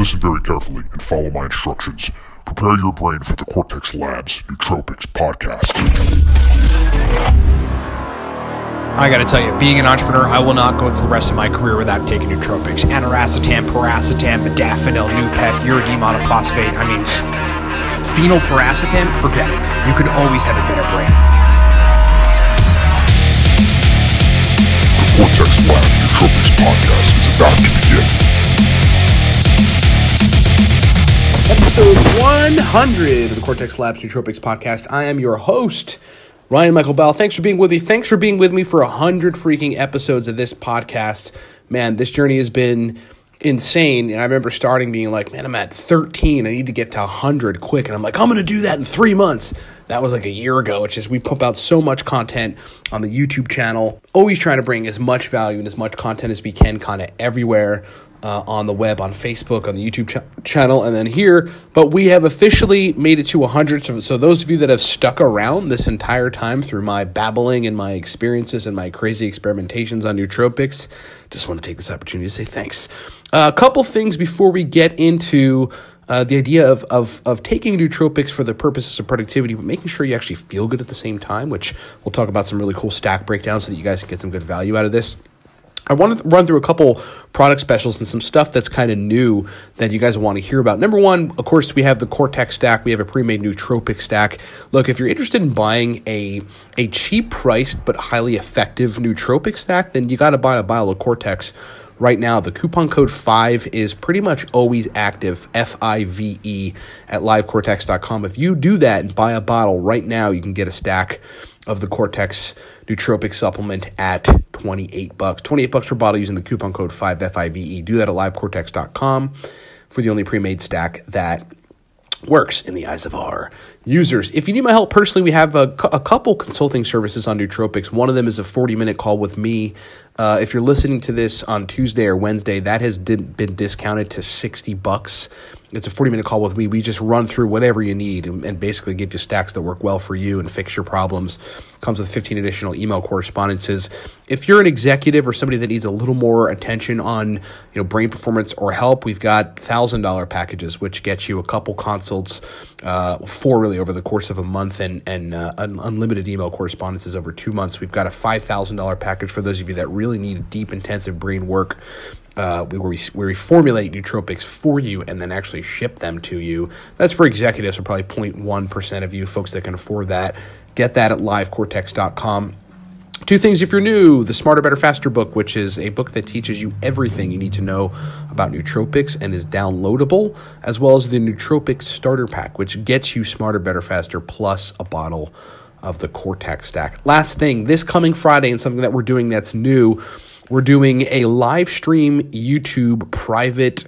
Listen very carefully and follow my instructions. Prepare your brain for the Cortex Labs Nootropics podcast. I gotta tell you, being an entrepreneur, I will not go through the rest of my career without taking nootropics. Aniracetam, piracetam, modafinil, Nupep, uridine monophosphate. I mean, phenylpiracetam, forget it. You can always have a better brain. The Cortex Labs Nootropics podcast is about to begin. Episode 100 of the Cortex Labs Nootropics podcast. I am your host, Ryan Michael Bell. Thanks for being with me. Thanks for being with me for 100 freaking episodes of this podcast. Man, this journey has been insane. And I remember starting being like, man, I'm at 13. I need to get to 100 quick. And I'm like, I'm going to do that in 3 months. That was like a year ago. It's just we pump out so much content on the YouTube channel. Always trying to bring as much value and as much content as we can kind of everywhere. On the web, on Facebook, on the YouTube channel, and then here. But we have officially made it to 100. So those of you that have stuck around this entire time through my babbling and my experiences and my crazy experimentations on nootropics, just want to take this opportunity to say thanks. A couple things before we get into the idea of taking nootropics for the purposes of productivity, but making sure you actually feel good at the same time, which we'll talk about some really cool stack breakdowns so that you guys can get some good value out of this. I want to run through a couple product specials and some stuff that's kind of new that you guys want to hear about. Number one, of course, we have the Cortex stack. We have a pre-made nootropic stack. Look, if you're interested in buying a cheap priced but highly effective nootropic stack, then you got to buy a bottle of Cortex right now. The coupon code 5 is pretty much always active, FIVE, at livecortex.com. If you do that and buy a bottle right now, you can get a stack of the Cortex nootropic supplement at $28. $28 per bottle using the coupon code 5 FIVE. Do that at livecortex.com for the only pre-made stack that works in the eyes of our users. If you need my help personally, we have a couple consulting services on nootropics. One of them is a 40-minute call with me. If you're listening to this on Tuesday or Wednesday, that has been discounted to $60. It's a 40-minute call with me. We just run through whatever you need and basically give you stacks that work well for you and fix your problems. Comes with 15 additional email correspondences. If you're an executive or somebody that needs a little more attention on brain performance or help, we've got $1,000 packages, which gets you a couple consults, 4 really over the course of a month, and unlimited email correspondences over 2 months. We've got a $5,000 package for those of you that really need deep, intensive brain work. Where we formulate nootropics for you and then actually ship them to you. That's for executives, so probably 0.1% of you folks that can afford that. Get that at livecortex.com. 2 things if you're new: the Smarter, Better, Faster book, which is a book that teaches you everything you need to know about nootropics and is downloadable, as well as the Nootropics Starter Pack, which gets you Smarter, Better, Faster, plus a bottle of the Cortex stack. Last thing, this coming Friday, and something that we're doing that's new, we're doing a live stream YouTube private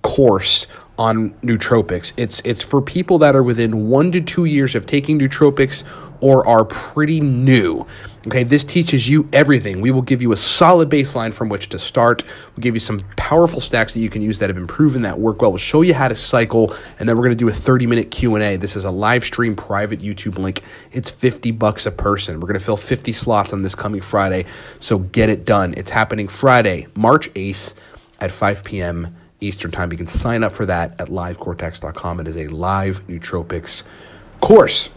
course on nootropics. It's for people that are within 1 to 2 years of taking nootropics or are pretty new. Okay, this teaches you everything. We will give you a solid baseline from which to start. We'll give you some powerful stacks that you can use that have been proven that work well. We'll show you how to cycle, and then we're going to do a 30-minute Q&A. This is a live stream private YouTube link. It's $50 a person. We're going to fill 50 slots on this coming Friday, so get it done. It's happening Friday, March 8th at 5 p.m. Eastern Time. You can sign up for that at livecortex.com. It is a live nootropics course.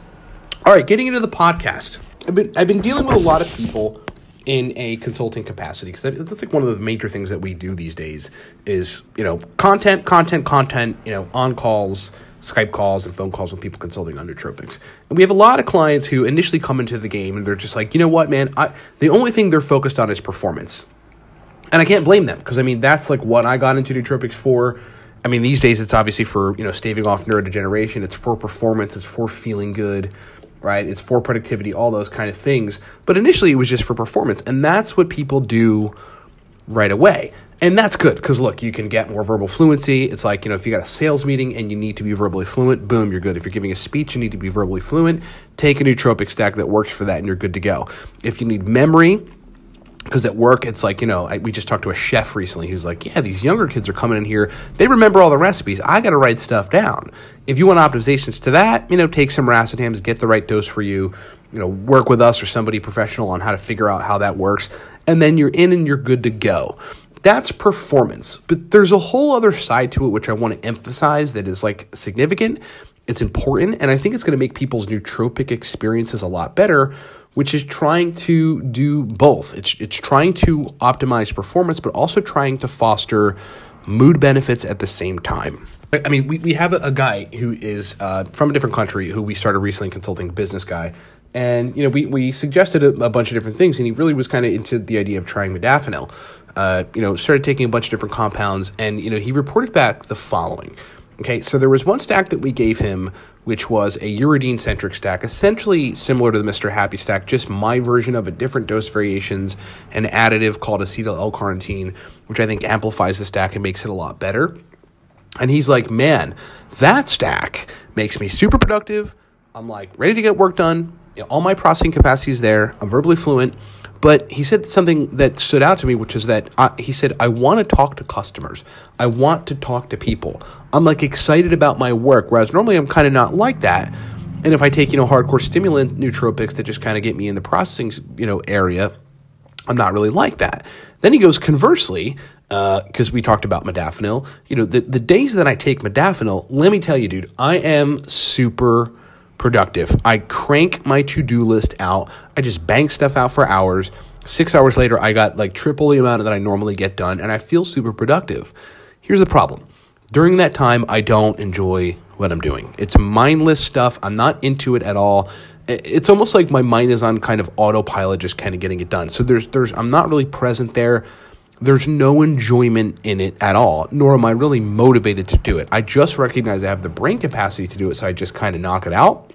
All right, getting into the podcast. I've been dealing with a lot of people in a consulting capacity, because that's like one of the major things that we do these days is, content, on calls, Skype calls, and phone calls with people consulting on nootropics. And we have a lot of clients who initially come into the game and they're just like, you know what, man, the only thing they're focused on is performance. And I can't blame them, because that's like what I got into nootropics for. These days it's obviously for, staving off neurodegeneration. It's for performance. It's for feeling good. Right? It's for productivity, all those kind of things. But initially it was just for performance. And that's what people do right away. And that's good because, look, you can get more verbal fluency. It's like, if you got a sales meeting and you need to be verbally fluent, boom, you're good. If you're giving a speech, you need to be verbally fluent. Take a nootropic stack that works for that and you're good to go. If you need memory, because at work, it's like, we just talked to a chef recently who's like, yeah, these younger kids are coming in here. They remember all the recipes. I got to write stuff down. If you want optimizations to that, take some racetams, get the right dose for you, work with us or somebody professional on how to figure out how that works. And then you're in and you're good to go. that's performance. But there's a whole other side to it, which I want to emphasize that is like significant. It's important, and I think it's going to make people's nootropic experiences a lot better, which is trying to do both. It's trying to optimize performance, but also trying to foster mood benefits at the same time. I mean, we have a guy who is from a different country who we started recently consulting, a business guy. And, we suggested a bunch of different things, and he really was kind of into the idea of trying modafinil. Started taking a bunch of different compounds, and, he reported back the following. Okay, so there was one stack that we gave him, which was a uridine-centric stack, essentially similar to the Mr. Happy stack, just my version of it, different dose variations, an additive called acetyl L-carnitine, which I think amplifies the stack and makes it a lot better. And he's like, man, that stack makes me super productive. I'm like ready to get work done. All my processing capacity is there. I'm verbally fluent. But he said something that stood out to me, which is that he said, I want to talk to customers. I want to talk to people. I'm like excited about my work, whereas normally I'm kind of not like that. And if I take, hardcore stimulant nootropics that just kind of get me in the processing, area, I'm not really like that. Then he goes, conversely, because we talked about modafinil, the days that I take modafinil, let me tell you, dude, I am super productive. I crank my to-do list out. I just bang stuff out for hours. 6 hours later, I got like triple the amount that I normally get done, and I feel super productive. Here's the problem. During that time, I don't enjoy what I'm doing. It's mindless stuff. I'm not into it at all. It's almost like my mind is on kind of autopilot, just kind of getting it done. So I'm not really present there. There's no enjoyment in it at all, nor am I really motivated to do it. I just recognize I have the brain capacity to do it, so I just kind of knock it out,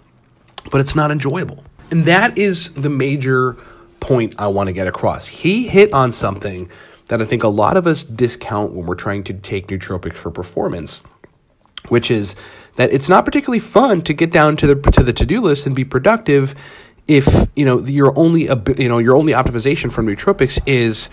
but it's not enjoyable. And that is the major point I want to get across. He hit on something that I think a lot of us discount when we're trying to take nootropics for performance, which is that it's not particularly fun to get down to the to-do list and be productive if your only optimization for nootropics is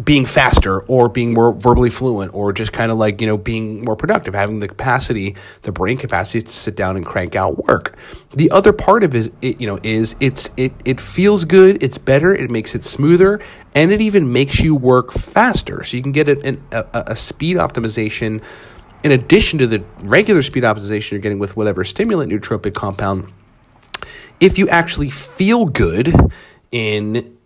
being faster or being more verbally fluent or just kind of like, being more productive, having the capacity, the brain capacity to sit down and crank out work. The other part of it feels good, it's better, it makes it smoother, and it even makes you work faster. So you can get a speed optimization in addition to the regular speed optimization you're getting with whatever stimulant nootropic compound, if you actually feel good in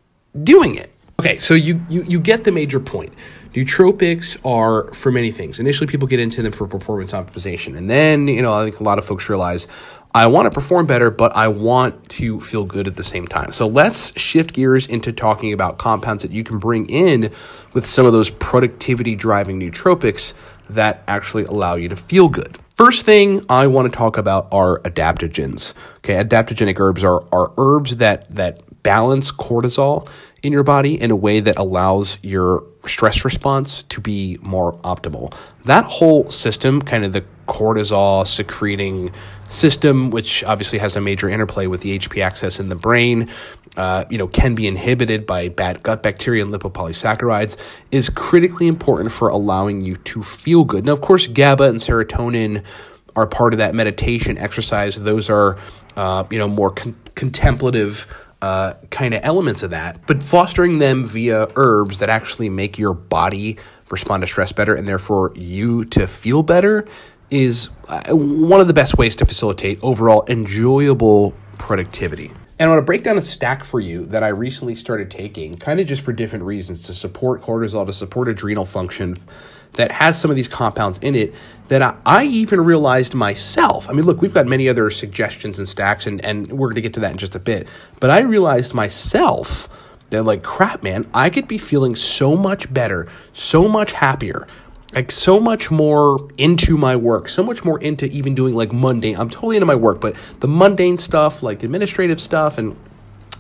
doing it. Okay, so you get the major point. Nootropics are for many things. Initially, people get into them for performance optimization. And then, I think a lot of folks realize, I want to perform better, but I want to feel good at the same time. So let's shift gears into talking about compounds that you can bring in with some of those productivity-driving nootropics that actually allow you to feel good. First thing I want to talk about are adaptogens. Okay, adaptogenic herbs are herbs that balance cortisol in your body in a way that allows your stress response to be more optimal. That whole system, kind of the cortisol secreting system, which obviously has a major interplay with the HP axis in the brain, can be inhibited by bad gut bacteria and lipopolysaccharides, is critically important for allowing you to feel good. Now, of course, GABA and serotonin are part of that meditation exercise. Those are, more contemplative kind of elements of that, but fostering them via herbs that actually make your body respond to stress better and therefore you to feel better is one of the best ways to facilitate overall enjoyable productivity. And I want to break down a stack for you that I recently started taking, kind of just for different reasons, to support cortisol, to support adrenal function, that has some of these compounds in it that I even realized myself. I mean, look, we've got many other suggestions and stacks, and we're going to get to that in just a bit. But I realized myself that, like, crap, man, I could be feeling so much better, so much happier, like so much more into my work, so much more into even doing like mundane. I'm totally into my work, but the mundane stuff, like administrative stuff and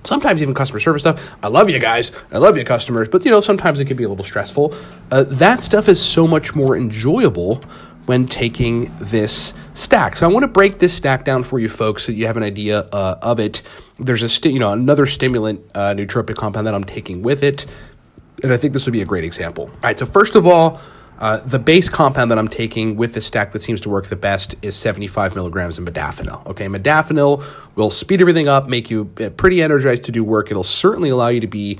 sometimes even customer service stuff. I love you guys. I love you customers. But, sometimes it can be a little stressful. That stuff is so much more enjoyable when taking this stack. So I want to break this stack down for you folks so you have an idea of it. There's another stimulant nootropic compound that I'm taking with it. And I think this would be a great example. All right. So first of all, the base compound that I'm taking with the stack that seems to work the best is 75 milligrams of modafinil. Okay, modafinil will speed everything up, make you pretty energized to do work. It'll certainly allow you to be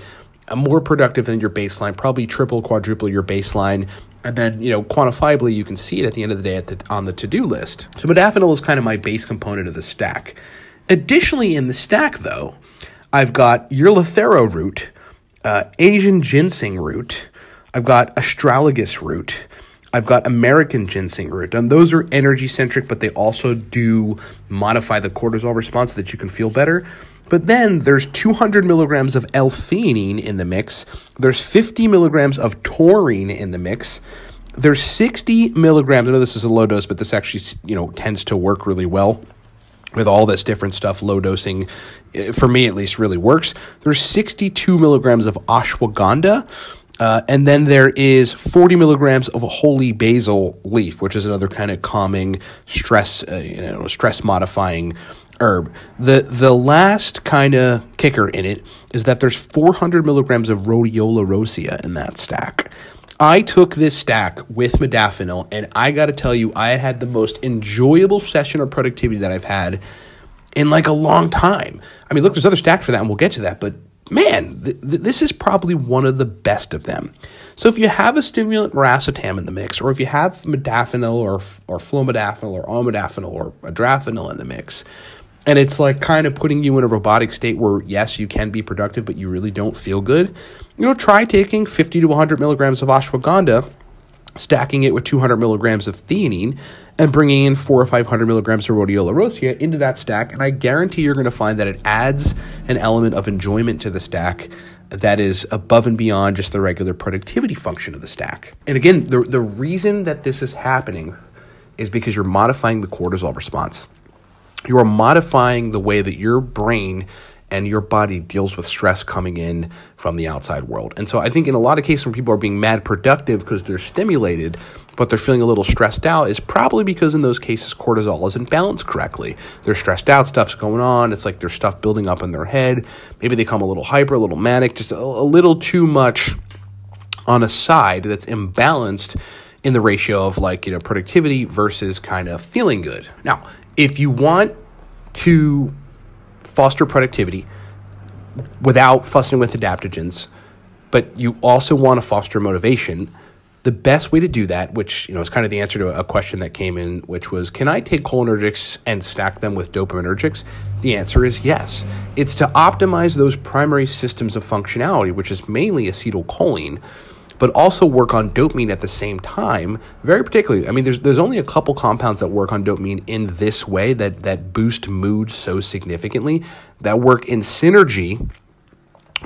more productive than your baseline, probably triple, quadruple your baseline. And then, quantifiably, you can see it at the end of the day on the to-do list. So modafinil is kind of my base component of the stack. Additionally, in the stack, though, I've got Urlothero root, Asian ginseng root, I've got astragalus root, I've got American ginseng root. And those are energy-centric, but they also do modify the cortisol response so that you can feel better. But then there's 200 milligrams of L-theanine in the mix. There's 50 milligrams of taurine in the mix. There's 60 milligrams. I know this is a low dose, but this actually, tends to work really well with all this different stuff. Low dosing, for me at least, really works. There's 62 milligrams of ashwagandha. And then there is 40 milligrams of holy basil leaf, which is another kind of calming, stress modifying herb. The last kind of kicker in it is that there's 400 milligrams of rhodiola rosea in that stack. I took this stack with modafinil, and I got to tell you, I had the most enjoyable session of productivity that I've had in like a long time. I mean, look, there's other stacks for that, and we'll get to that, but man, this is probably one of the best of them. So if you have a stimulant racetam in the mix, or if you have modafinil or flomodafinil or almodafinil or adrafinil in the mix, and it's like kind of putting you in a robotic state where, yes, you can be productive, but you really don't feel good, try taking 50 to 100 milligrams of ashwagandha, stacking it with 200 milligrams of theanine, and bringing in 400 or 500 milligrams of rhodiola rosea into that stack. And I guarantee you're going to find that it adds an element of enjoyment to the stack that is above and beyond just the regular productivity function of the stack. And again, the reason that this is happening is because you're modifying the cortisol response. You are modifying the way that your brain and your body deals with stress coming in from the outside world. And so I think in a lot of cases when people are being mad productive because they're stimulated, but they're feeling a little stressed out, is probably because in those cases cortisol isn't balanced correctly. They're stressed out, stuff's going on, it's like there's stuff building up in their head. Maybe they become a little hyper, a little manic, just a little too much on a side that's imbalanced in the ratio of productivity versus kind of feeling good. Now, if you want to foster productivity without fussing with adaptogens, but you also want to foster motivation, the best way to do that, which is kind of the answer to a question that came in, which was, can I take cholinergics and stack them with dopaminergics? The answer is yes. It's to optimize those primary systems of functionality, which is mainly acetylcholine, but also work on dopamine at the same time. Very particularly, I mean, there's only a couple compounds that work on dopamine in this way that boost mood so significantly, that work in synergy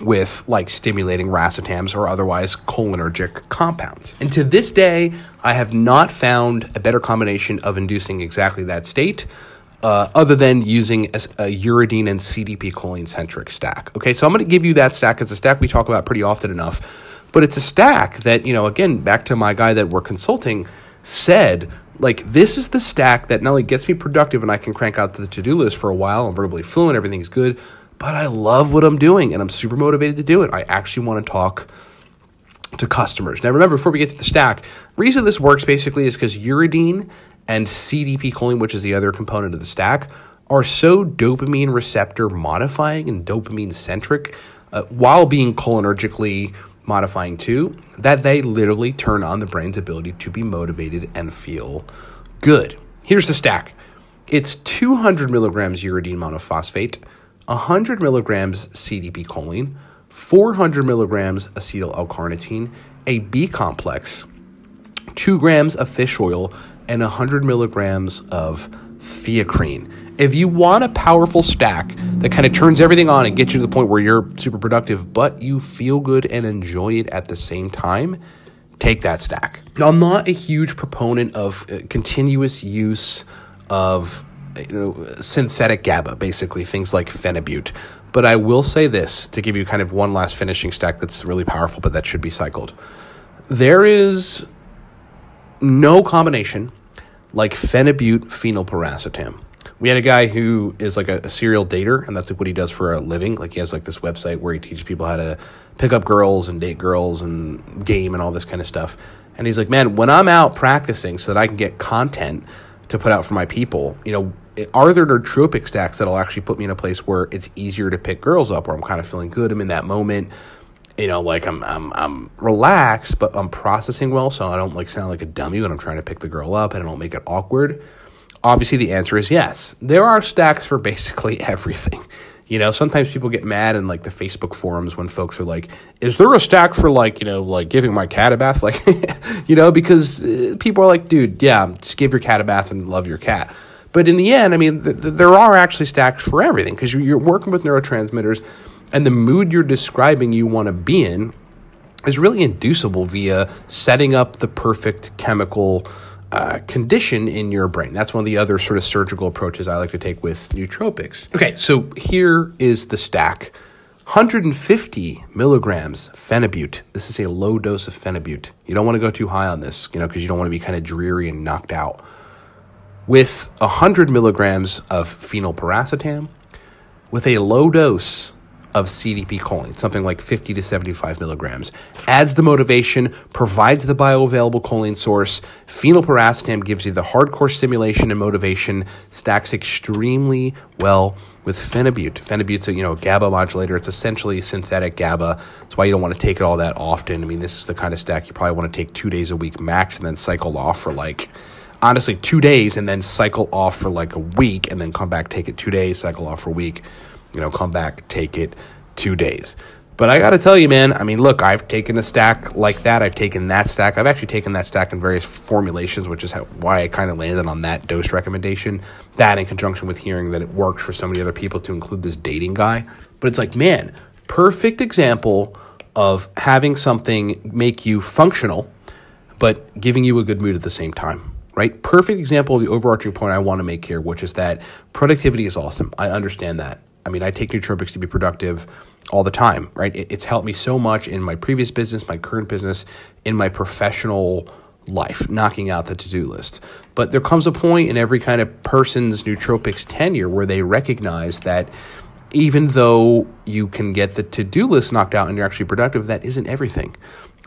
with stimulating racetams or otherwise cholinergic compounds. And to this day, I have not found a better combination of inducing exactly that state other than using a uridine and CDP choline-centric stack. Okay, so I'm going to give you that stack. It's a stack we talk about pretty often enough. But it's a stack that, again, back to my guy that we're consulting, said, this is the stack that not only gets me productive and I can crank out the to-do list for a while, I'm verbally fluent, everything's good, but I love what I'm doing and I'm super motivated to do it. I actually want to talk to customers. Now, remember, before we get to the stack, the reason this works basically is because uridine and CDP choline, which is the other component of the stack, are so dopamine receptor modifying and dopamine centric while being cholinergically modifying too, that they literally turn on the brain's ability to be motivated and feel good. Here's the stack. It's 200 milligrams uridine monophosphate, 100 milligrams CDP choline, 400 milligrams acetyl L-carnitine, a B complex, 2 grams of fish oil, and 100 milligrams of theacrine. If you want a powerful stack that kind of turns everything on and gets you to the point where you're super productive, but you feel good and enjoy it at the same time, take that stack. Now, I'm not a huge proponent of continuous use of synthetic GABA, basically things like phenibut. But I will say this to give you kind of one last finishing stack that's really powerful, but that should be cycled. There is no combination like phenibut phenylpiracetam. We had a guy who is a serial dater, and that's what he does for a living. He has this website where he teaches people how to pick up girls and date girls and game and all this kind of stuff. And he's like, man, when I'm out practicing so that I can get content to put out for my people, are there nootropic stacks that'll actually put me in a place where it's easier to pick girls up, where I'm kind of feeling good, I'm in that moment. like I'm relaxed, but I'm processing well, so I don't like sound like a dummy when I'm trying to pick the girl up, and I don't make it awkward? Obviously, the answer is yes. There are stacks for basically everything. Sometimes people get mad in like the Facebook forums when folks are like, is there a stack for like giving my cat a bath? Like, because people are like, dude, yeah, just give your cat a bath and love your cat. But in the end, I mean, there are actually stacks for everything, because you're working with neurotransmitters, and the mood you're describing you want to be in is really inducible via setting up the perfect chemical condition in your brain. That's one of the other sort of surgical approaches I like to take with nootropics. Okay, so here is the stack. 150 milligrams phenibut. This is a low dose of phenibut. You don't want to go too high on this, because you don't want to be kind of dreary and knocked out. With 100 milligrams of phenylpiracetam, with a low dose of CDP choline, something like 50 to 75 milligrams. Adds the motivation, provides the bioavailable choline source. Phenylpiracetam gives you the hardcore stimulation and motivation, stacks extremely well with phenibut. Phenibut's a GABA modulator. It's essentially synthetic GABA. That's why you don't want to take it all that often. I mean, this is the kind of stack you probably want to take 2 days a week max, and then cycle off for honestly 2 days, and then cycle off for like a week, and then come back, take it 2 days, cycle off for a week, come back, take it 2 days. But I got to tell you, man, I mean, look, I've taken a stack like that. I've taken that stack. I've actually taken that stack in various formulations, which is why I kind of landed on that dose recommendation. That in conjunction with hearing that it works for so many other people to include this dating guy. But it's like, man, perfect example of having something make you functional, but giving you a good mood at the same time. Right? Perfect example of the overarching point I want to make here, which is that productivity is awesome. I understand that. I mean, I take nootropics to be productive all the time, right? It's helped me so much in my previous business, my current business, in my professional life, knocking out the to-do list. But there comes a point in every kind of person's nootropics tenure where they recognize that even though you can get the to-do list knocked out and you're actually productive, that isn't everything.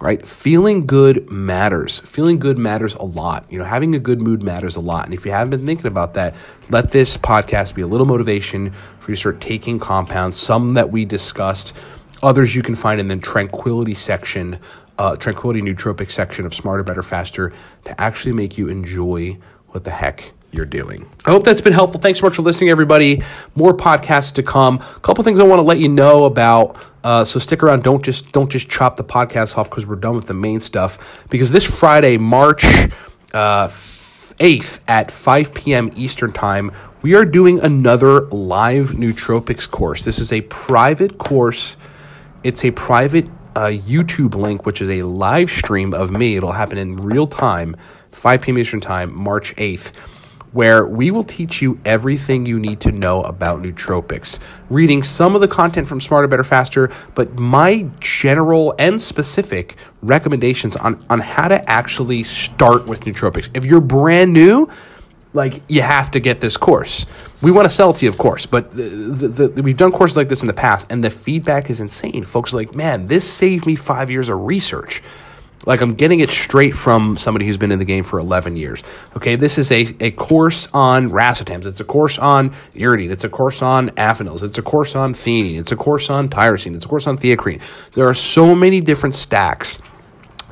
Right? Feeling good matters. Feeling good matters a lot. Having a good mood matters a lot. And if you haven't been thinking about that, let this podcast be a little motivation for you to start taking compounds, some that we discussed, others you can find in the Tranquility Nootropic section of Smarter, Better, Faster, to actually make you enjoy what the heck you're doing. I hope that's been helpful. Thanks so much for listening, everybody. More podcasts to come. A couple things I want to let you know about. So stick around. Don't just chop the podcast off because we're done with the main stuff. Because this Friday, March 8th at 5 p.m. Eastern Time, we are doing another live nootropics course. This is a private course. It's a private YouTube link, which is a live stream of me. It'll happen in real time, 5 p.m. Eastern Time, March 8th. Where we will teach you everything you need to know about nootropics, reading some of the content from Smarter, Better, Faster, but my general and specific recommendations on how to actually start with nootropics. If you're brand new, you have to get this course. We want to sell it to you, of course, but we've done courses like this in the past, and the feedback is insane. Folks are like, man, this saved me 5 years of research. I'm getting it straight from somebody who's been in the game for 11 years. Okay, this is a course on racetams. It's a course on iridine. It's a course on aphenols. It's a course on theanine. It's a course on tyrosine. It's a course on theacrine. There are so many different stacks,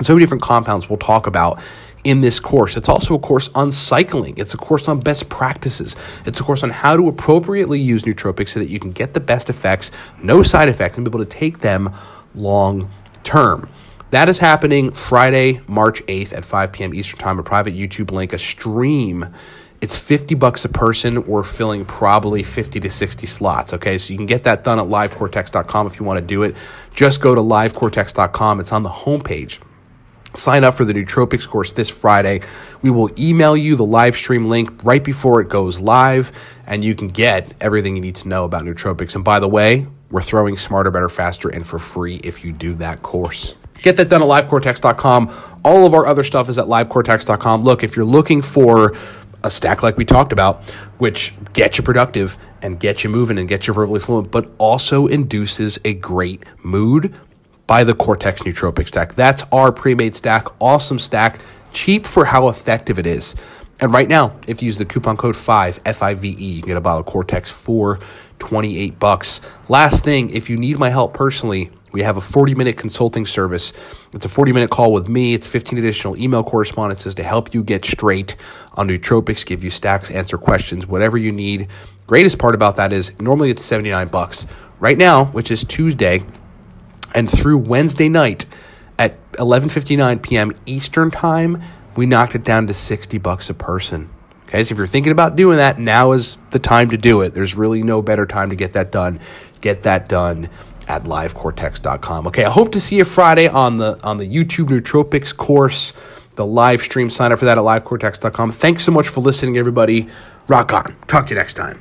so many different compounds we'll talk about in this course. It's also a course on cycling. It's a course on best practices. It's a course on how to appropriately use nootropics so that you can get the best effects, no side effects, and be able to take them long term. That is happening Friday, March 8th at 5 p.m. Eastern Time, a private YouTube link, a stream. It's $50 a person. We're filling probably 50 to 60 slots, okay? So you can get that done at livecortex.com if you want to do it. Just go to livecortex.com. It's on the homepage. Sign up for the Nootropics course this Friday. We will email you the live stream link right before it goes live, and you can get everything you need to know about nootropics. And by the way, we're throwing Smarter, Better, Faster in for free if you do that course. Get that done at livecortex.com. All of our other stuff is at livecortex.com. Look, if you're looking for a stack like we talked about, which gets you productive and gets you moving and gets you verbally fluent, but also induces a great mood, buy the Cortex Nootropic stack. That's our pre-made stack. Awesome stack. Cheap for how effective it is. And right now, if you use the coupon code 5, F-I-V-E, you can get a bottle of Cortex for $28. Last thing, if you need my help personally We have a 40-minute consulting service. It's a 40-minute call with me. It's 15 additional email correspondences to help you get straight on nootropics, give you stacks, answer questions, whatever you need. Greatest part about that is normally it's $79. Right now, which is Tuesday, and through Wednesday night at 11:59 p.m. Eastern Time, we knocked it down to $60 a person. Okay, so if you're thinking about doing that, now is the time to do it. There's really no better time to get that done. Get that done at livecortex.com. Okay, I hope to see you Friday on the YouTube Nootropics course, the live stream. Sign up for that at livecortex.com. Thanks so much for listening, everybody. Rock on. Talk to you next time.